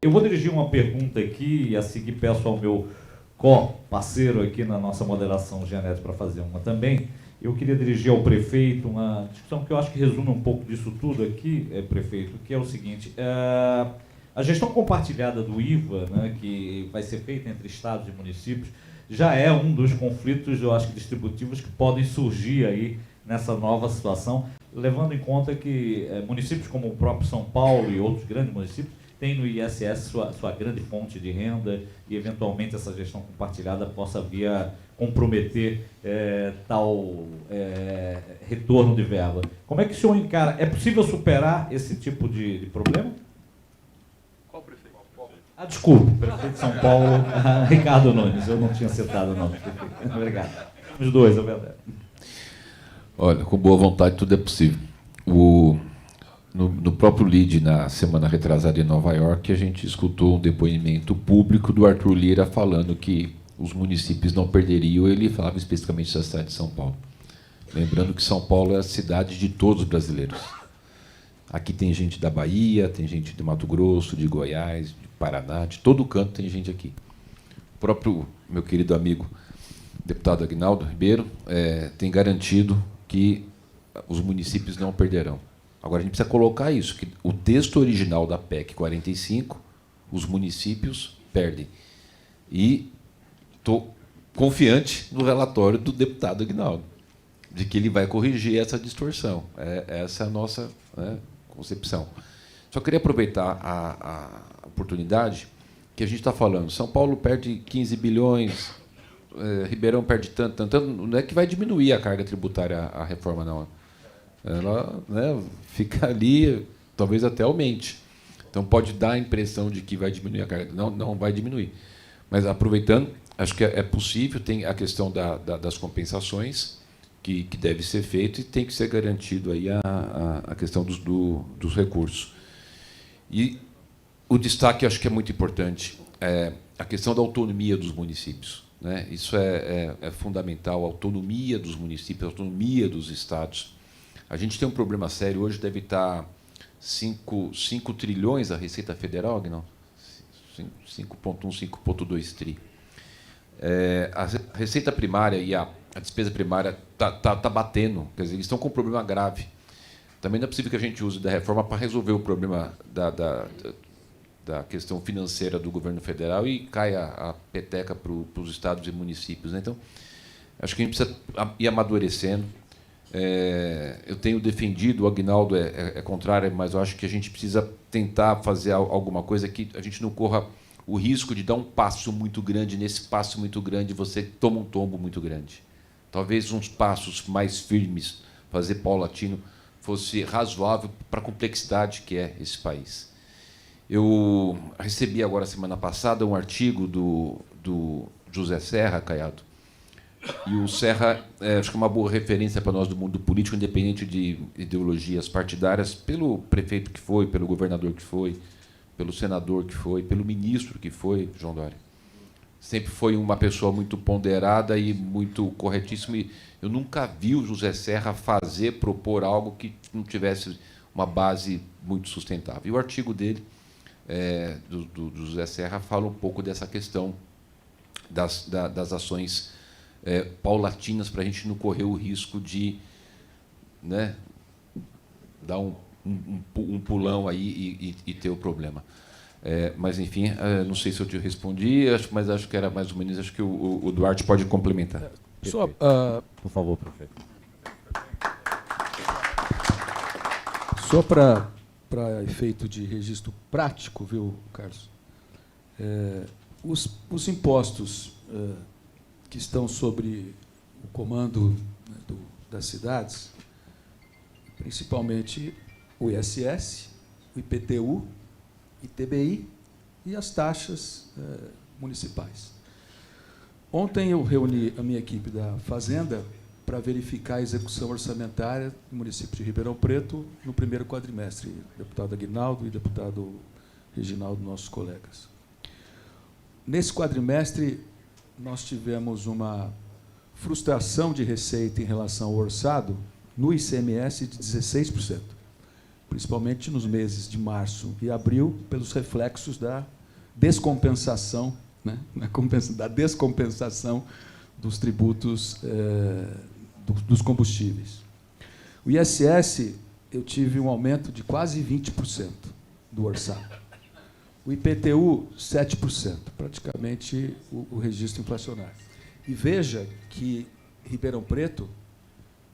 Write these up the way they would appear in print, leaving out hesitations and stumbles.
Eu vou dirigir uma pergunta aqui e a seguir peço ao meu co-parceiro aqui na nossa moderação, Gianete, para fazer uma também. Eu queria dirigir ao prefeito uma discussão que eu acho que resume um pouco disso tudo aqui, prefeito, que é o seguinte: a gestão compartilhada do IVA, né, que vai ser feita entre estados e municípios, já é um dos conflitos, eu acho que distributivos, que podem surgir aí nessa nova situação, levando em conta que municípios como o próprio São Paulo e outros grandes municípios têm no ISS sua grande fonte de renda e, eventualmente, essa gestão compartilhada possa vir a comprometer tal retorno de verba. Como é que o senhor encara? É possível superar esse tipo de problema? Qual prefeito? Desculpe, prefeito de São Paulo, Ricardo Nunes, eu não tinha citado o nome. Obrigado. Os dois, é verdade. Olha, com boa vontade tudo é possível. No próprio LIDE, na semana retrasada em Nova York, a gente escutou um depoimento público do Arthur Lira falando que os municípios não perderiam, ele falava especificamente da cidade de São Paulo. Lembrando que São Paulo é a cidade de todos os brasileiros. Aqui tem gente da Bahia, tem gente de Mato Grosso, de Goiás, de Paraná, de todo canto tem gente aqui. O próprio meu querido amigo, deputado Aguinaldo Ribeiro, tem garantido que os municípios não perderão. Agora, a gente precisa colocar isso, que o texto original da PEC 45, os municípios perdem. E estou confiante no relatório do deputado Aguinaldo, de que ele vai corrigir essa distorção. Essa é a nossa concepção. Só queria aproveitar a oportunidade que a gente está falando. São Paulo perde 15 bilhões, Ribeirão perde tanto. Não é que vai diminuir a carga tributária a reforma, não. Ela fica ali, talvez até aumente. Então, pode dar a impressão de que vai diminuir a carga. Não vai diminuir. Mas, aproveitando, acho que é possível, tem a questão das compensações, que deve ser feito, e tem que ser garantido aí a questão dos recursos. E o destaque, acho que é muito importante, a questão da autonomia dos municípios. Né? Isso é fundamental, a autonomia dos municípios, a autonomia dos estados. A gente tem um problema sério, hoje deve estar 5 trilhões a Receita Federal, não? 5,1, 5,2 tri. A receita primária e a despesa primária tá batendo, quer dizer, eles estão com um problema grave. Também não é possível que a gente use da reforma para resolver o problema da questão financeira do governo federal e caia a peteca para os estados e municípios. Né? Então, acho que a gente precisa ir amadurecendo. Eu tenho defendido, o Aguinaldo é contrário, mas eu acho que a gente precisa tentar fazer alguma coisa que a gente não corra o risco de dar um passo muito grande. Nesse passo muito grande, você toma um tombo muito grande. Talvez uns passos mais firmes, fazer paulatino, fosse razoável para a complexidade que é esse país. Eu recebi agora, semana passada, um artigo do José Serra, Caiado. E o Serra, acho que é uma boa referência para nós do mundo político, independente de ideologias partidárias, pelo prefeito que foi, pelo governador que foi, pelo senador que foi, pelo ministro que foi, João Dória. Sempre foi uma pessoa muito ponderada e muito corretíssima. E eu nunca vi o José Serra propor algo que não tivesse uma base muito sustentável. E o artigo dele, do José Serra, fala um pouco dessa questão das ações paulatinas, para a gente não correr o risco de dar um pulão aí e ter o problema. Mas, enfim, não sei se eu te respondi, mas acho que era mais ou menos, acho que o Duarte pode complementar. Por favor, prefeito. Só para efeito de registro prático, viu, Carlos? Os impostos que estão sobre o comando das cidades, principalmente o ISS, o IPTU, ITBI e as taxas municipais. Ontem eu reuni a minha equipe da Fazenda para verificar a execução orçamentária do município de Ribeirão Preto no primeiro quadrimestre, deputado Aguinaldo e deputado Reginaldo, nossos colegas. Nesse quadrimestre, nós tivemos uma frustração de receita em relação ao orçado no ICMS de 16%, principalmente nos meses de março e abril, pelos reflexos da descompensação, né, da descompensação dos tributos dos combustíveis. O ISS, eu tive um aumento de quase 20% do orçado. O IPTU, 7%, praticamente o registro inflacionário. E veja que Ribeirão Preto,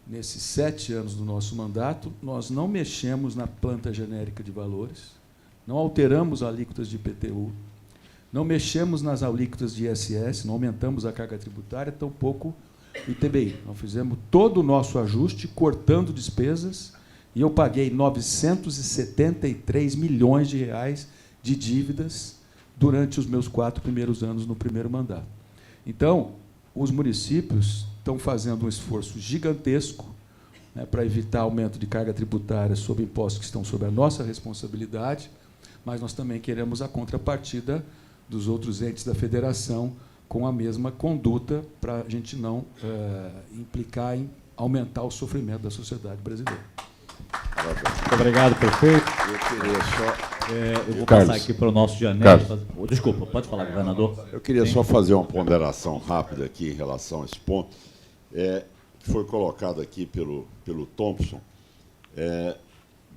nesses 7 anos do nosso mandato, nós não mexemos na planta genérica de valores, não alteramos alíquotas de IPTU, não mexemos nas alíquotas de ISS, não aumentamos a carga tributária, tampouco o ITBI. Nós fizemos todo o nosso ajuste, cortando despesas, e eu paguei 973 milhões de reais de dívidas durante os meus 4 primeiros anos no primeiro mandato. Então, os municípios estão fazendo um esforço gigantesco, né, para evitar aumento de carga tributária sobre impostos que estão sob a nossa responsabilidade, mas nós também queremos a contrapartida dos outros entes da federação com a mesma conduta para a gente não implicar em aumentar o sofrimento da sociedade brasileira. Muito obrigado, prefeito. Eu queria só... eu vou Carlos. passar aqui para o nosso Janete. Desculpa, pode falar, governador. Eu queria só fazer uma ponderação rápida aqui em relação a esse ponto, que foi colocado aqui pelo Thompson,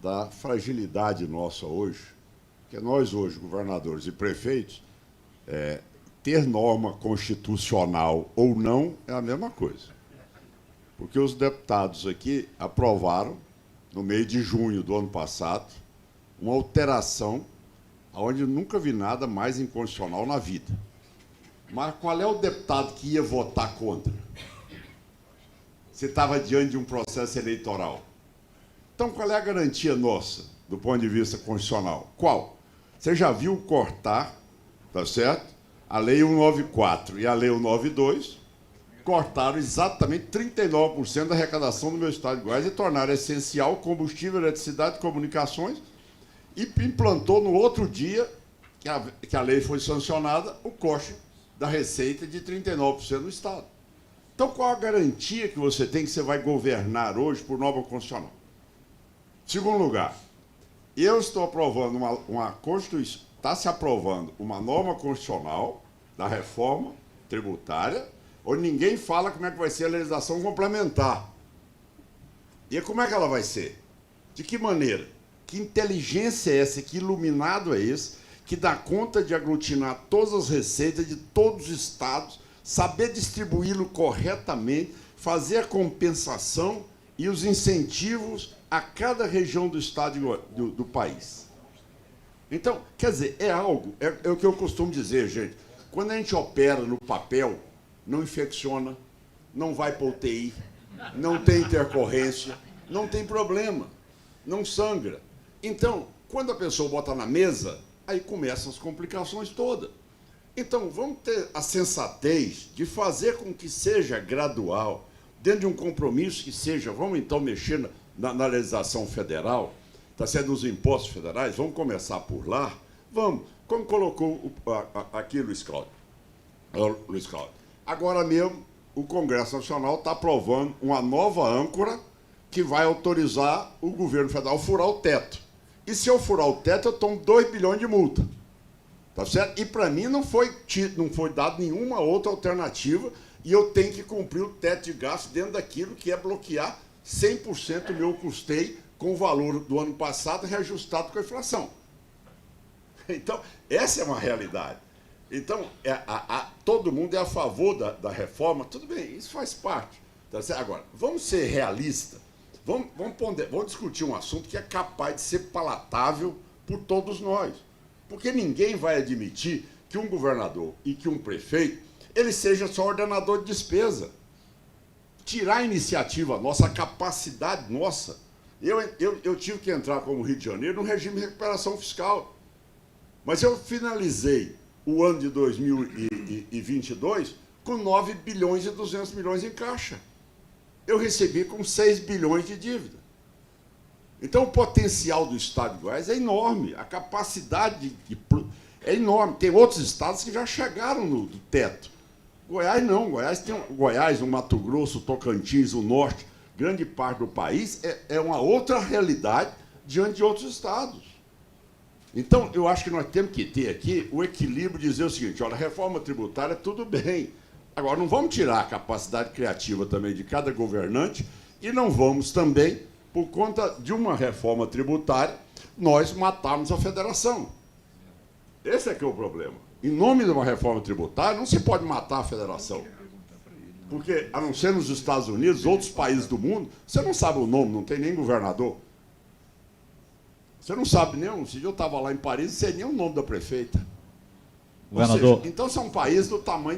da fragilidade nossa hoje, que nós hoje, governadores e prefeitos, ter norma constitucional ou não é a mesma coisa. Porque os deputados aqui aprovaram, no mês de junho do ano passado, uma alteração onde eu nunca vi nada mais inconstitucional na vida. Mas qual é o deputado que ia votar contra? Você estava diante de um processo eleitoral. Então, qual é a garantia nossa, do ponto de vista constitucional? Qual? Você já viu cortar, tá certo? A Lei 194 e a Lei 192 cortaram exatamente 39% da arrecadação do meu estado de Goiás e tornaram essencial combustível, eletricidade, comunicações, e implantou no outro dia que a lei foi sancionada o corte da receita de 39% do Estado. Então, qual a garantia que você tem que você vai governar hoje por norma constitucional? Segundo lugar, eu estou aprovando uma Constituição, está se aprovando uma norma constitucional da reforma tributária, onde ninguém fala como é que vai ser a legislação complementar. E como é que ela vai ser? De que maneira? Que inteligência é essa? Que iluminado é esse? Que dá conta de aglutinar todas as receitas de todos os estados, saber distribuí-lo corretamente, fazer a compensação e os incentivos a cada região do estado do país. Então, quer dizer, é algo, é o que eu costumo dizer, gente. Quando a gente opera no papel, não infecciona, não vai para UTI, não tem intercorrência, não tem problema, não sangra. Então, quando a pessoa bota na mesa, aí começam as complicações todas. Então, vamos ter a sensatez de fazer com que seja gradual, dentro de um compromisso que seja, vamos então mexer na legislação federal, está sendo os impostos federais, vamos começar por lá, vamos, como colocou aqui Luiz Cláudio. Agora mesmo, o Congresso Nacional está aprovando uma nova âncora que vai autorizar o governo federal a furar o teto. E se eu furar o teto, eu tomo 2 bilhões de multa. Tá certo? E, para mim, não foi dado nenhuma outra alternativa e eu tenho que cumprir o teto de gasto dentro daquilo que é bloquear 100% do meu custeio com o valor do ano passado reajustado com a inflação. Então, essa é uma realidade. Então, todo mundo é a favor da reforma, tudo bem, isso faz parte. Tá certo? Agora, vamos ser realistas, vamos discutir um assunto que é capaz de ser palatável por todos nós. Porque ninguém vai admitir que um governador e que um prefeito, ele seja só ordenador de despesa. Tirar a iniciativa nossa, a capacidade nossa. Eu tive que entrar como Rio de Janeiro no regime de recuperação fiscal. Mas eu finalizei o ano de 2022 com 9 bilhões e 200 milhões em caixa. Eu recebi com 6 bilhões de dívida. Então, o potencial do estado de Goiás é enorme, a capacidade é enorme. Tem outros estados que já chegaram no teto. Goiás não, Goiás, o Mato Grosso, o Tocantins, o Norte, grande parte do país é uma outra realidade diante de outros estados. Então, eu acho que nós temos que ter aqui o equilíbrio de dizer o seguinte, olha, a reforma tributária, tudo bem. Agora, não vamos tirar a capacidade criativa também de cada governante e não vamos também, por conta de uma reforma tributária, nós matarmos a federação. Esse é que é o problema. Em nome de uma reforma tributária, não se pode matar a federação. Porque, a não ser nos Estados Unidos, outros países do mundo, você não sabe o nome, não tem nem governador. Você não sabe nem, se eu estava lá em Paris, não sei nem o nome da prefeita. Governador. Seja, então, se é um país do tamanho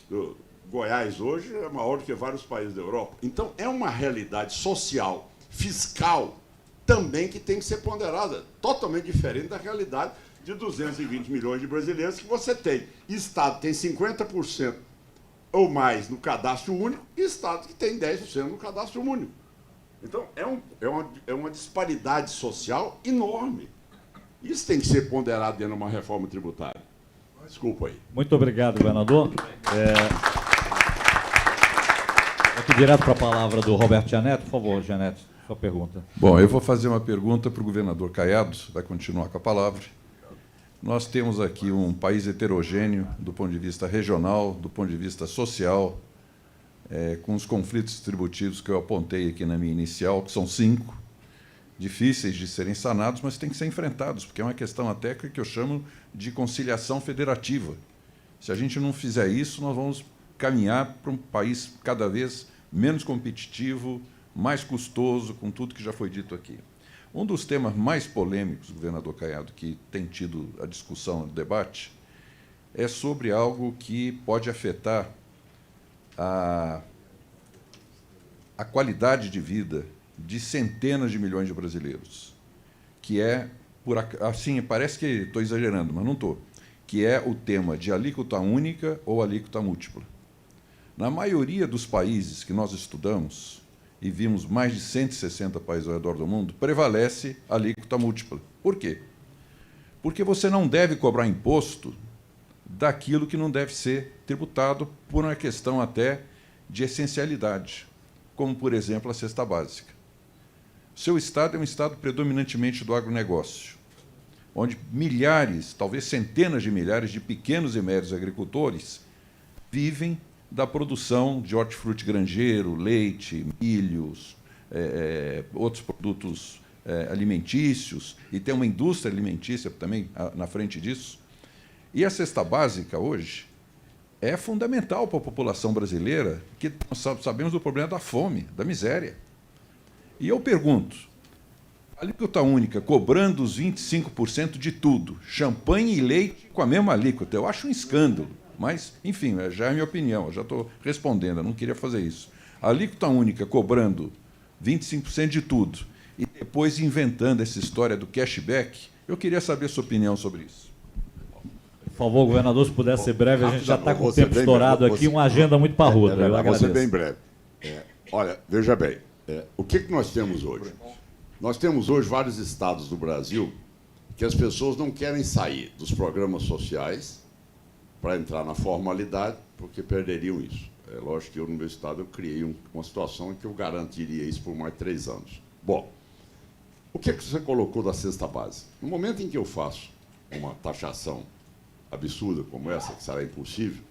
do Goiás hoje, é maior do que vários países da Europa. Então, é uma realidade social, fiscal, também que tem que ser ponderada, totalmente diferente da realidade de 220 milhões de brasileiros que você tem. Estado tem 50% ou mais no cadastro único e Estado que tem 10% no cadastro único. Então, é uma disparidade social enorme. Isso tem que ser ponderado dentro de uma reforma tributária. Desculpa aí. Muito obrigado, governador. Aqui direto para a palavra do Roberto Gianetti. Por favor, Gianetti, sua pergunta. Bom, eu vou fazer uma pergunta para o governador Caiado, vai continuar com a palavra. Nós temos aqui um país heterogêneo do ponto de vista regional, do ponto de vista social, com os conflitos distributivos que eu apontei aqui na minha inicial, que são 5, difíceis de serem sanados, mas têm que ser enfrentados, porque é uma questão até que eu chamo de conciliação federativa. Se a gente não fizer isso, nós vamos caminhar para um país cada vez menos competitivo, mais custoso, com tudo que já foi dito aqui. Um dos temas mais polêmicos, governador Caiado, que tem tido a discussão, o debate, é sobre algo que pode afetar a qualidade de vida de centenas de milhões de brasileiros, que é, assim, parece que estou exagerando, mas não estou, que é o tema de alíquota única ou alíquota múltipla. Na maioria dos países que nós estudamos, e vimos mais de 160 países ao redor do mundo, prevalece a alíquota múltipla. Por quê? Porque você não deve cobrar imposto daquilo que não deve ser tributado por uma questão até de essencialidade, como, por exemplo, a cesta básica. O seu Estado é um Estado predominantemente do agronegócio, onde milhares, talvez centenas de milhares de pequenos e médios agricultores vivem da produção de hortifruti granjeiro, leite, milhos, outros produtos alimentícios, e tem uma indústria alimentícia também na frente disso. E a cesta básica, hoje, é fundamental para a população brasileira, que nós sabemos do problema da fome, da miséria. E eu pergunto, a alíquota única cobrando os 25% de tudo, champanhe e leite com a mesma alíquota, eu acho um escândalo. Mas, enfim, já é a minha opinião, eu já estou respondendo, eu não queria fazer isso. A alíquota única cobrando 25% de tudo e depois inventando essa história do cashback, eu queria saber a sua opinião sobre isso. Por favor, governador, se puder ser breve, a gente já está com o tempo estourado aqui, uma agenda muito parruda. Eu vou agradeço. ser bem breve. Olha, veja bem, o que nós temos hoje? Nós temos hoje vários estados do Brasil que as pessoas não querem sair dos programas sociais para entrar na formalidade, porque perderiam isso. É lógico que eu, no meu estado, eu criei uma situação em que eu garantiria isso por mais 3 anos. Bom, o que você colocou da cesta básica? No momento em que eu faço uma taxação absurda como essa, que será impossível,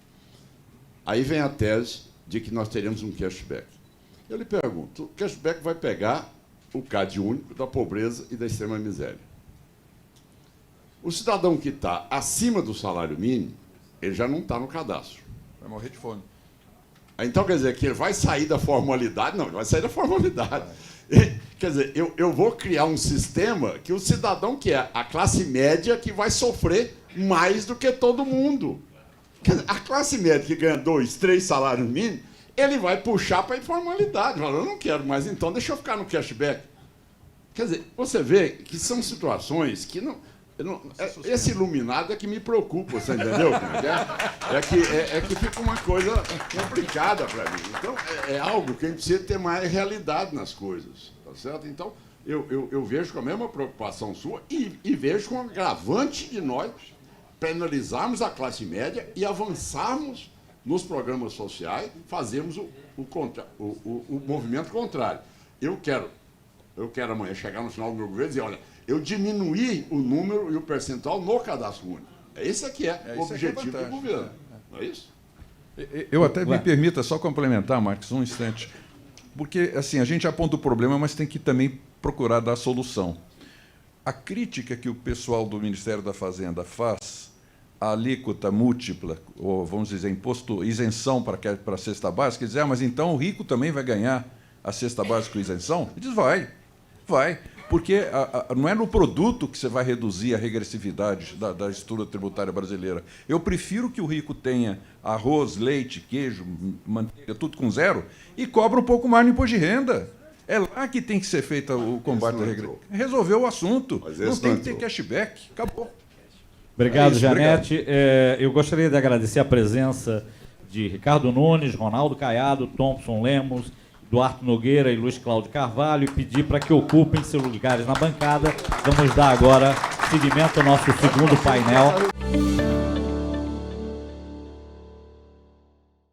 aí vem a tese de que nós teremos um cashback. Eu lhe pergunto, o cashback vai pegar o CAD único da pobreza e da extrema miséria. O cidadão que está acima do salário mínimo, ele já não está no cadastro. Vai morrer de fome. Então, quer dizer, que ele vai sair da formalidade? Não, ele vai sair da formalidade. Quer dizer, eu vou criar um sistema que o cidadão, que é a classe média, que vai sofrer mais do que todo mundo. Quer dizer, a classe média que ganha 2, 3 salários mínimos, ele vai puxar para a informalidade. Fala, eu não quero mais, então deixa eu ficar no cashback. Quer dizer, você vê que são situações que não... esse iluminado é que me preocupa, você entendeu? É que fica uma coisa complicada para mim. Então, é algo que a gente precisa ter mais realidade nas coisas, tá certo? Então, eu vejo com a mesma preocupação sua e vejo com um agravante de nós penalizarmos a classe média e avançarmos nos programas sociais, fazermos o movimento contrário. Eu quero Eu quero amanhã chegar no final do meu governo e dizer, olha, eu diminuí o número e o percentual no cadastro único. Esse aqui é o objetivo do governo. Não é isso? Eu até me permita só complementar, Marcos, um instante. Porque assim, a gente aponta o problema, mas tem que também procurar dar a solução. A crítica que o pessoal do Ministério da Fazenda faz à alíquota múltipla, ou vamos dizer, imposto, isenção para a cesta básica, dizer, mas então o rico também vai ganhar a cesta básica com isenção? Ele diz, vai. Porque não é no produto que você vai reduzir a regressividade da estrutura tributária brasileira. Eu prefiro que o rico tenha arroz, leite, queijo, manteiga, tudo com zero, e cobra um pouco mais no imposto de renda. É lá que tem que ser feito o combate à regressividade. Resolveu o assunto. Não tem que ter cashback. Acabou. Obrigado, isso, Janete. Eu gostaria de agradecer a presença de Ricardo Nunes, Ronaldo Caiado, Thompson Lemos, Duarte Nogueira e Luiz Cláudio Carvalho e pedir para que ocupem seus lugares na bancada. Vamos dar agora seguimento ao nosso segundo painel.